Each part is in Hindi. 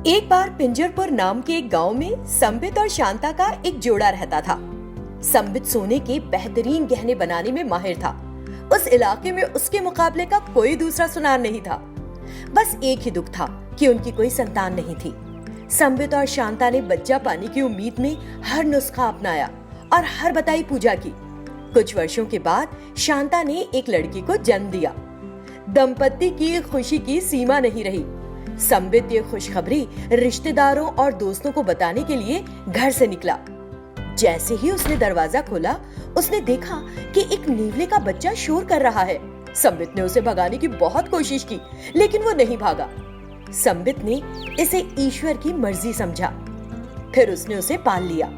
एक बार पिंजरपुर नाम के एक गांव में संबित और शांता का एक जोड़ा रहता था। संबित सोने के बेहतरीन गहने बनाने में माहिर था। उस इलाके में उसके मुकाबले का कोई दूसरा सुनार नहीं था। बस एक ही दुख था कि उनकी कोई संतान नहीं थी। संबित और शांता ने बच्चा पाने की उम्मीद में हर नुस्खा अपनाया और हर बताई पूजा की। कुछ वर्षों के बाद शांता ने एक लड़की को जन्म दिया। दंपति की खुशी की सीमा नहीं रही। संबित ये खुशखबरी रिश्तेदारों और दोस्तों को बताने के लिए घर से निकला। जैसे ही उसने दरवाजा खोला, उसने देखा कि एक नेवले का बच्चा शोर कर रहा है। संबित ने उसे भगाने की बहुत कोशिश की, लेकिन वो नहीं भागा। संबित ने इसे ईश्वर की मर्जी समझा। फिर उसने उसे पाल लिया।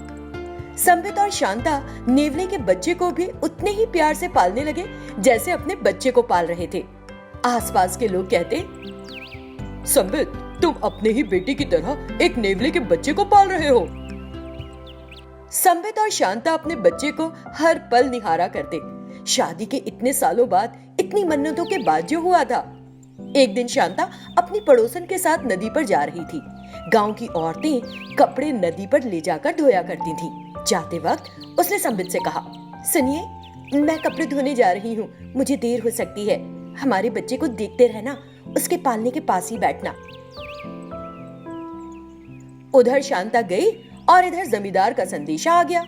संबित और शांता नेवले के बच्चे को भी उतने ही प्यार से पालने लगे जैसे अपने बच्चे को पाल रहे थे। आसपास के लोग कहते, संबित, तुम अपने ही बेटी की तरह एक नेवले के बच्चे को पाल रहे हो। संबित और शांता अपने बच्चे को हर पल निहारा करते। शादी के इतने सालों बाद, इतनी मन्नतों के बाद जो हुआ था। एक दिन शांता अपनी पड़ोसन के साथ नदी पर जा रही थी। गांव की औरतें कपड़े नदी पर ले जाकर धोया करती थी। जाते वक्त उसने संबित से कहा, सुनिए, मैं कपड़े धोने जा रही हूँ, मुझे देर हो सकती है। हमारे बच्चे को देखते रहना, उसके पालने के पास ही बैठना। उधर शांता गई और इधर जमींदार का संदेशा आ गया।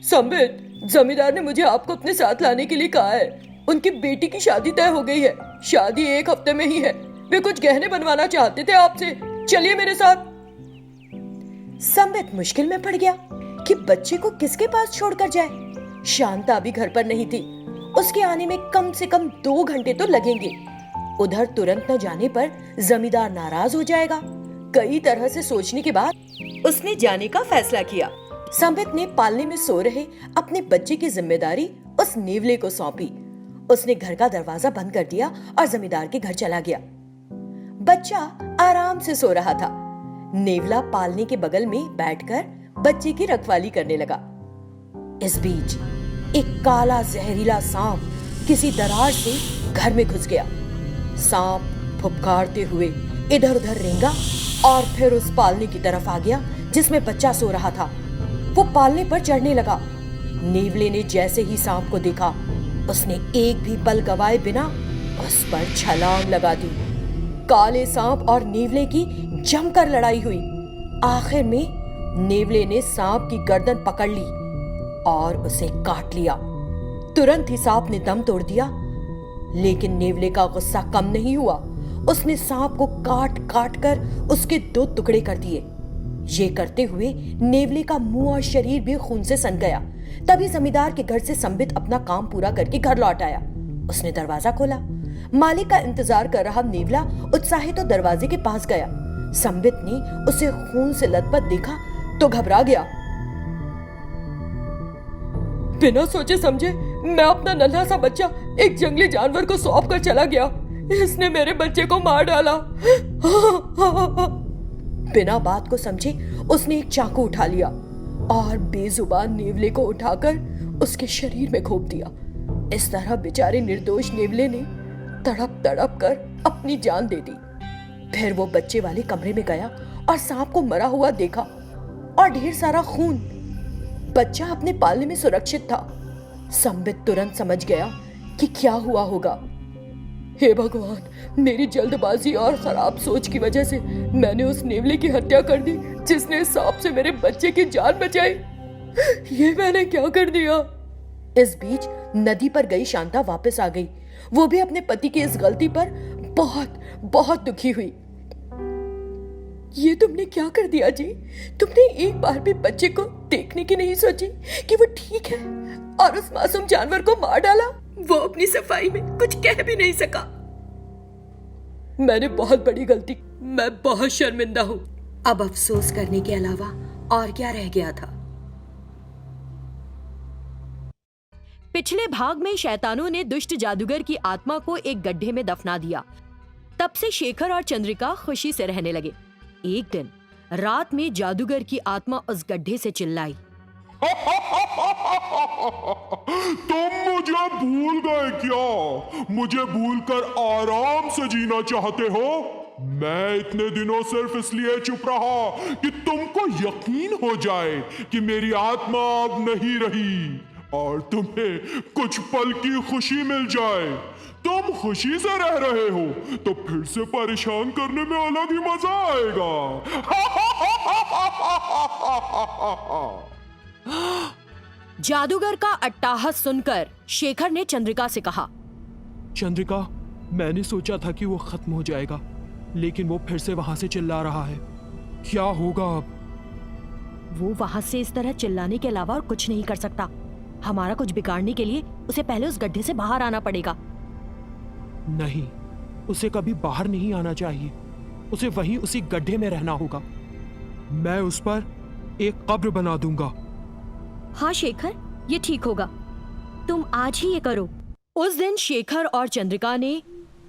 संबित, जमींदार ने मुझे आपको अपने साथ लाने के लिए कहा है। उनकी बेटी की शादी तय हो गई है। शादी 1 हफ्ते में ही है। वे कुछ गहने बनवाना चाहते थे आपसे। चलिए मेरे साथ। संबित मुश्किल में पड़ गया कि बच्चे को किसके पास छोड़कर जाए। शांता अभी घर पर नहीं थी। उसके आने में कम से कम 2 घंटे तो लगेंगे। उधर तुरंत न जाने पर जमींदार नाराज हो जाएगा। कई तरह से सोचने के बाद उसने जाने का फैसला किया। संबित ने पालने में सो रहे अपने बच्चे की जिम्मेदारी उस नेवले को सौंपी। उसने घर का दरवाजा बंद कर दिया और जमींदार के घर चला गया। बच्चा आराम से सो रहा था। नेवला पालने के बगल में बैठकर बच्चे की रखवाली करने लगा। इस बीच एक काला जहरीला सांप किसी दरार से घर में घुस गया। सांप फुफकारते हुए इधर उधर रेंगा और फिर उस पालने की तरफ आ गया जिसमें बच्चा सो रहा था। वो पालने पर चढ़ने लगा। नेवले ने जैसे ही सांप को देखा, उसने एक भी पल गवाए बिना उस पर छलांग लगा दी। काले सांप और नेवले की जमकर लड़ाई हुई। आखिर में नेवले ने सांप की गर्दन पकड़ ली और उसे काट लिया। तुरंत ही सांप ने दम तोड़ दिया, लेकिन नेवले का गुस्सा कम नहीं हुआ। उसने सांप को काट काट कर उसके 2 टुकड़े कर दिए। ये करते हुए नेवले का मुंह और शरीर भी खून से सन गया। तभी जमींदार के घर से संबित अपना काम पूरा करके घर लौट आया। उसने दरवाजा खोला। मालिक का इंतजार कर रहा नेवला उत्साहित तो दरवाजे के पास गया। संबित ने उसे खून से लथपथ देखा तो घबरा गया। बिना सोचे समझे मैं अपना नन्हा सा बच्चा एक जंगली जानवर को सौंप कर चला गया। इसने मेरे बच्चे को मार डाला। बिना बात को समझे उसने एक चाकू उठा लिया और बेजुबान नेवले को उठाकर उसके शरीर में घोंप दिया। इस तरह बेचारे निर्दोष नेवले ने तड़प तड़प कर अपनी जान दे दी। फिर वो बच्चे वाले कमरे में गया और सांप को मरा हुआ देखा और ढेर सारा खून। बच्चा अपने पालने में सुरक्षित था। संबित तुरंत समझ गया कि क्या हुआ होगा। हे भगवान, मेरी जल्दबाजी और खराब सोच की वजह से मैंने उस नेवले की हत्या कर दी जिसने सांप से मेरे बच्चे की जान बचाई। ये मैंने क्या कर दिया। इस बीच नदी पर गई शांता वापस आ गई। वो भी अपने पति की इस गलती पर बहुत बहुत दुखी हुई। ये तुमने क्या कर दिया जी? तुमने एक बार भी बच्चे को देखने की नहीं सोची कि वो ठीक है, और उस मासूम जानवर को मार डाला। वो अपनी सफाई में कुछ कह भी नहीं सका। मैंने बहुत बड़ी गलती, मैं बहुत शर्मिंदा हूँ। अब अफसोस करने के अलावा और क्या रह गया था। पिछले भाग में शैतानों ने दुष्ट जादूगर की आत्मा को एक गड्ढे में दफना दिया। तब से शेखर और चंद्रिका खुशी से रहने लगे। एक दिन रात में जादूगर की आत्मा उस गड्ढे से चिल्लाई, तुम मुझे भूल गए क्या? मुझे भूलकर आराम से जीना चाहते हो? मैं इतने दिनों सिर्फ इसलिए चुप रहा कि तुमको यकीन हो जाए कि मेरी आत्मा अब नहीं रही और तुम्हें कुछ पल की खुशी मिल जाए। तुम खुशी से रह रहे हो तो फिर से परेशान करने में अलग ही मजा आएगा। जादूगर का अट्टाहस सुनकर शेखर ने चंद्रिका से कहा, चंद्रिका, मैंने सोचा था कि वो खत्म हो जाएगा, लेकिन वो फिर से वहां से चिल्ला रहा है। क्या होगा अब? वो वहां से इस तरह चिल्लाने के अलावा और कुछ नहीं कर सकता। हमारा कुछ बिगाड़ने के लिए उसे पहले उस गड्ढे से बाहर आना पड़ेगा। नहीं, उसे कभी बाहर नहीं आना चाहिए। उसे वहीं उसी गड्ढे में रहना होगा। मैं उस पर एक कब्र बना दूंगा। हाँ शेखर, ये ठीक होगा। तुम आज ही ये करो। उस दिन शेखर और चंद्रिका ने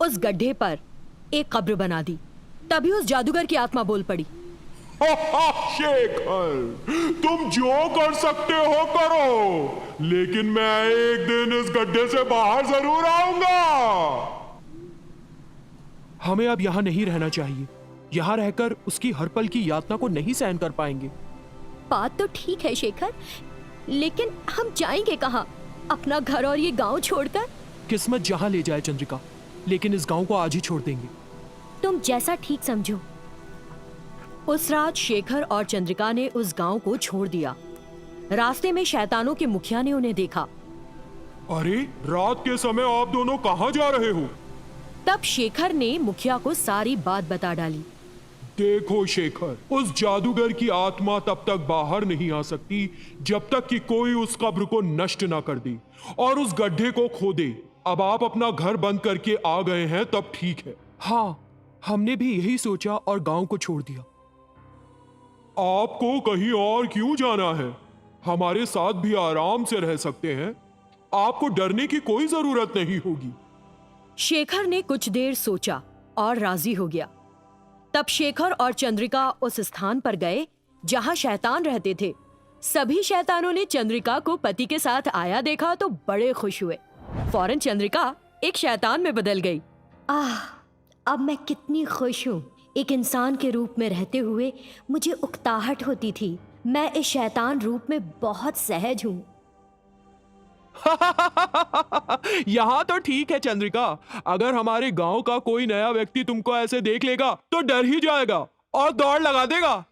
उस गड्ढे पर एक कब्र बना दी। तभी उस जादूगर की आत्मा बोल पड़ी, शेखर, तुम जो कर सकते हो करो, लेकिन मैं एक दिन इस गड्ढे से बाहर जरूर आऊंगा। हमें अब यहाँ नहीं रहना चाहिए। यहाँ रहकर उसकी हर पल की यातना को नहीं सहन कर पाएंगे। बात तो ठीक है शेखर, लेकिन हम जाएंगे कहाँ? अपना घर और ये गांव छोड़कर? किस्मत जहाँ ले जाए चंद्रिका, लेकिन इस गांव को आज ही छोड़ देंगे। तुम जैसा ठीक समझो। उस रात शेखर और चंद्रिका ने उस गांव को छोड़ दिया। रास्ते में शैतानों के मुखिया ने उन्हें देखा। अरे, रात के समय आप दोनों कहाँ जा रहे हो? तब शेखर ने मुखिया को सारी बात बता डाली। देखो शेखर, उस जादूगर की आत्मा तब तक बाहर नहीं आ सकती जब तक कि कोई उस कब्र को नष्ट ना कर दे और उस गड्ढे को खोदे। अब आप अपना घर बंद करके आ गए हैं, तब ठीक है। हाँ, हमने भी यही सोचा और गांव को छोड़ दिया। आपको कहीं और क्यों जाना है? हमारे साथ भी आराम से रह सकते हैं। आपको डरने की कोई जरूरत नहीं होगी। शेखर ने कुछ देर सोचा और राजी हो गया। तब शेखर और चंद्रिका उस स्थान पर गए जहां शैतान रहते थे। सभी शैतानों ने चंद्रिका को पति के साथ आया देखा तो बड़े खुश हुए। फौरन चंद्रिका एक शैतान में बदल गई। अब मैं कितनी खुश हूँ। एक इंसान के रूप में रहते हुए मुझे उकताहट होती थी। मैं इस शैतान रूप में बहुत सहज हूँ। यहाँ तो ठीक है चंद्रिका। अगर हमारे गांव का कोई नया व्यक्ति तुमको ऐसे देख लेगा तो डर ही जाएगा और दौड़ लगा देगा।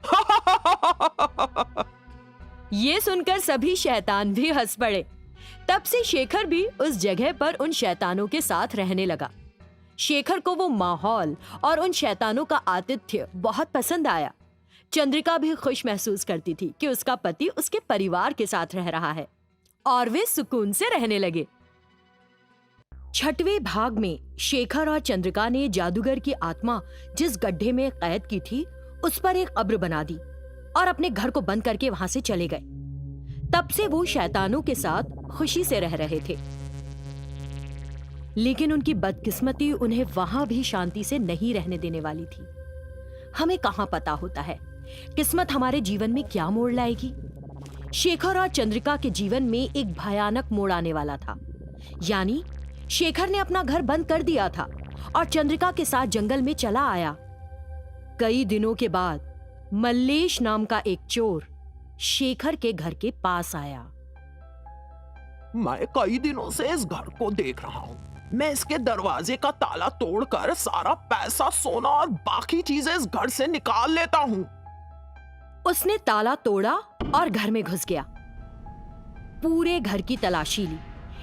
ये सुनकर सभी शैतान भी हंस पड़े। तब से शेखर भी उस जगह पर उन शैतानों के साथ रहने लगा। शेखर को वो माहौल और उन शैतानों का आतिथ्य बहुत पसंद आया। चंद्रिका भी खुश महसूस करती थी कि उसका पति उसके परिवार के साथ रह रहा है और वे सुकून से रहने लगे। 6वें भाग में शेखर और चंद्रिका ने जादूगर की आत्मा जिस गड्ढे में कैद की थी उस पर एक कब्र बना दी और अपने घर को बंद करके वहां से चले गए। तब से वो शैतानों के साथ खुशी से रह रहे थे। लेकिन उनकी बदकिस्मती उन्हें वहां भी शांति से नहीं रहने देने वाली थी। हमें कहां पता होता है किस्मत हमारे जीवन में क्या मोड़ लाएगी। शेखर और चंद्रिका के जीवन में एक भयानक मोड़ आने वाला था। यानी शेखर ने अपना घर बंद कर दिया था और चंद्रिका के साथ जंगल में चला आया। कई दिनों के बाद मल्लेश नाम का एक चोर शेखर के घर के पास आया। मैं कई दिनों से इस घर को देख रहा हूँ। मैं इसके दरवाजे का ताला तोड़कर सारा पैसा, सोना और बाकी चीजें इस घर से निकाल लेता हूँ। उसने ताला तोड़ा और घर में घुस गया। पूरे घर की तलाशी ली,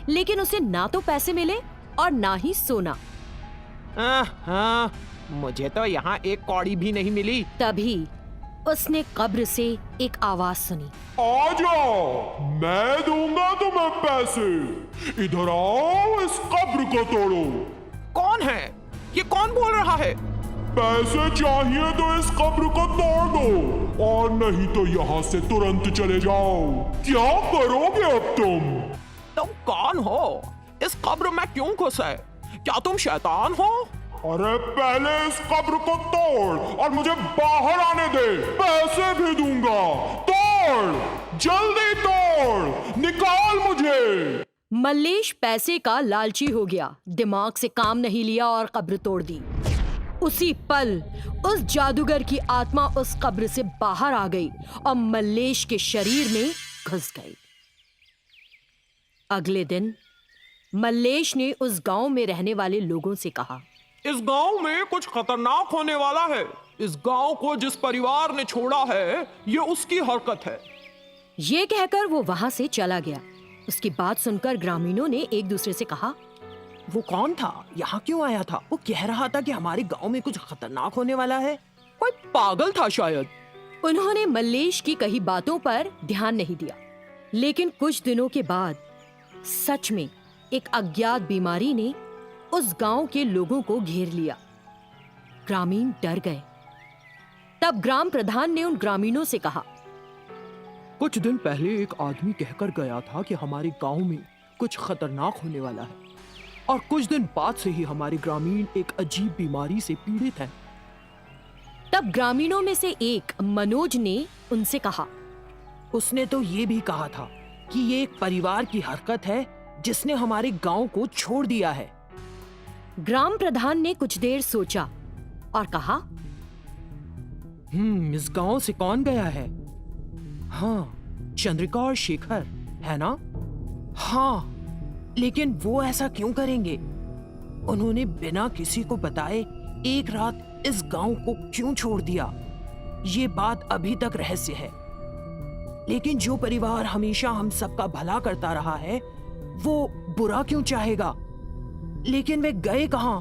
लेकिन उसे ना तो पैसे मिले और ना ही सोना। हाँ, मुझे तो यहाँ एक कौड़ी भी नहीं मिली। तभी उसने कब्र से एक आवाज सुनी। आ जाओ, मैं दूंगा तुम्हें पैसे। इधर आओ, इस कब्र को तोड़ो। कौन है ये? कौन बोल रहा है? पैसे चाहिए तो इस कब्र को तोड़ दो और नहीं तो यहाँ से तुरंत चले जाओ। क्या करोगे अब तुम कौन हो? इस कब्र में क्यों घुसे? क्या तुम शैतान हो? अरे पहले इस कब्र को तोड़ और मुझे बाहर आने दे, पैसे भी दूंगा। तोड़, जल्दी तोड़, निकाल मुझे। मल्लेश पैसे का लालची हो गया, दिमाग से काम नहीं लिया और कब्र तोड़ दी। उसी पल उस जादूगर की आत्मा उस कब्र से बाहर आ गई और मल्लेश के शरीर में घुस गई। अगले दिन मल्लेश ने उस गांव में रहने वाले लोगों से कहा, इस गांव में कुछ खतरनाक होने वाला है। इस गांव को जिस परिवार ने छोड़ा है, ये उसकी हरकत है। ये कहकर वो वहां से चला गया। उसकी बात सुनकर ग्रामीणों ने एक दूसरे से कहा, वो कौन था? यहाँ क्यों आया था? वो कह रहा था कि हमारे गांव में कुछ खतरनाक होने वाला है। कोई पागल था शायद। उन्होंने मल्लेश की कही बातों पर ध्यान नहीं दिया। लेकिन कुछ दिनों के बाद सच में एक अज्ञात बीमारी ने उस गांव के लोगों को घेर लिया। ग्रामीण डर गए। तब ग्राम प्रधान ने उन ग्रामीणों से कहा, कुछ दिन पहले एक आदमी कहकर गया था कि हमारे गांव में कुछ खतरनाक होने वाला है, और कुछ दिन बाद से ही हमारे ग्रामीण एक अजीब बीमारी से पीड़ित हैं। तब ग्रामीणों में से एक मनोज ने उनसे कहा, उसने तो ये भी कहा था कि ये एक परिवार की हरकत है जिसने हमारे गांव को छोड़ दिया है। ग्राम प्रधान ने कुछ देर सोचा और कहा, इस गांव से कौन गया है? हाँ, चंद्रिका और शेखर, है ना? हाँ, लेकिन वो ऐसा क्यों करेंगे? उन्होंने बिना किसी को बताए एक रात इस गांव को क्यों छोड़ दिया? ये बात अभी तक रहस्य है। लेकिन जो परिवार हमेशा हम सबका भला करता रहा है, वो बुरा क्यों चाहेगा? लेकिन वे गए कहां?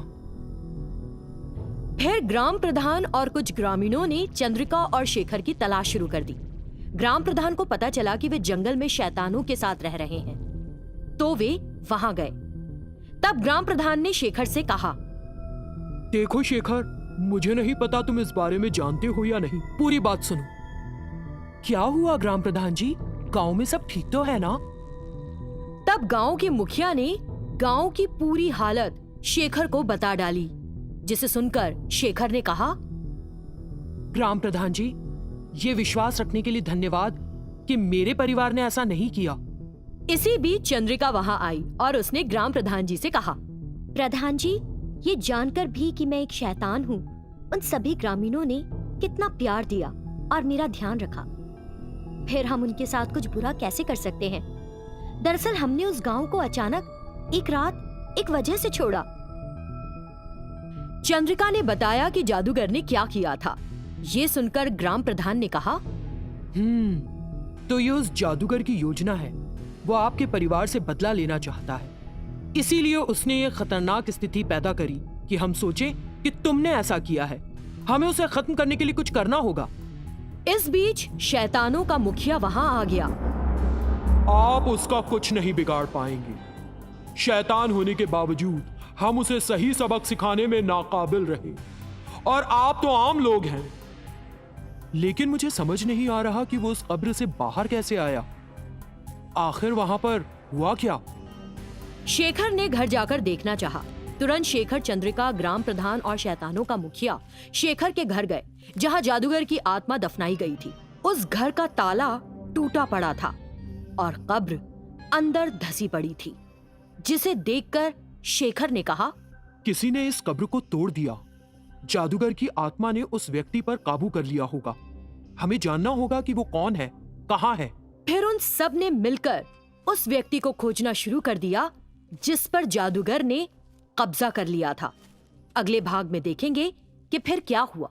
फिर ग्राम प्रधान और कुछ ग्रामीणों ने चंद्रिका और शेखर की तलाश शुरू कर दी। ग्राम प्रधान को पता चला कि वे जंगल में शैतानों के साथ रह रहे हैं, तो वे वहां गए। तब ग्राम प्रधान ने शेखर से कहा, देखो शेखर, मुझे नहीं पता तुम इस बारे में जानते हो या नहीं, पूरी बात सुनो। क्या हुआ ग्राम प्रधान जी? गांव में सब ठीक तो है ना? तब गांव के मुखिया ने गांव की पूरी हालत शेखर को बता डाली, जिसे सुनकर शेखर ने कहा, ग्राम प्रधान जी, ये विश्वास रखने के लिए धन्यवाद कि मेरे परिवार ने ऐसा नहीं किया। इसी बीच चंद्रिका वहां आई और उसने ग्राम प्रधान जी से कहा, प्रधान जी, ये जानकर भी कि मैं एक शैतान हूँ, उन सभी ग्रामीणों ने कितना प्यार दिया और मेरा ध्यान रखा। फिर हम उनके साथ कुछ बुरा कैसे कर सकते हैं? दरअसल हमने उस गांव को अचानक एक रात एक वजह से छोड़ा। चंद्रिका ने बताया कि जादूगर ने क्या किया था। ये सुनकर ग्राम प्रधान ने कहा, तो ये उस जादूगर की योजना है। वो आपके परिवार से बदला लेना चाहता है, इसीलिए उसने ये खतरनाक स्थिति पैदा करी कि हम सोचे कि तुमने ऐसा किया है। हमें उसे खत्म करने के लिए कुछ करना होगा। इस बीच शैतानों का मुखिया वहां आ गया। आप उसका कुछ नहीं बिगाड़ पाएंगे। शैतान होने के बावजूद हम उसे सही सबक सिखाने में नाकाबिल रहे, और आप तो आम लोग हैं। लेकिन मुझे समझ नहीं आ रहा कि वो उस कब्र से बाहर कैसे आया। आखिर वहां पर हुआ क्या? शेखर ने घर जाकर देखना चाहा। तुरंत शेखर, चंद्रिका, ग्राम प्रधान और शैतानों का मुखिया शेखर के घर गए, जहां जादूगर की आत्मा दफनाई गई थी। उस घर का ताला टूटा पड़ा था और कब्र अंदर धसी पड़ी थी, जिसे देखकर शेखर ने कहा, किसी ने इस कब्र को तोड़ दिया। जादूगर की आत्मा ने उस व्यक्ति पर काबू कर लिया होगा। हमें जानना होगा कि वो कौन है, कहाँ है। फिर उन सब ने मिलकर उस व्यक्ति को खोजना शुरू कर दिया जिस पर जादूगर ने कब्जा कर लिया था। अगले भाग में देखेंगे कि फिर क्या हुआ।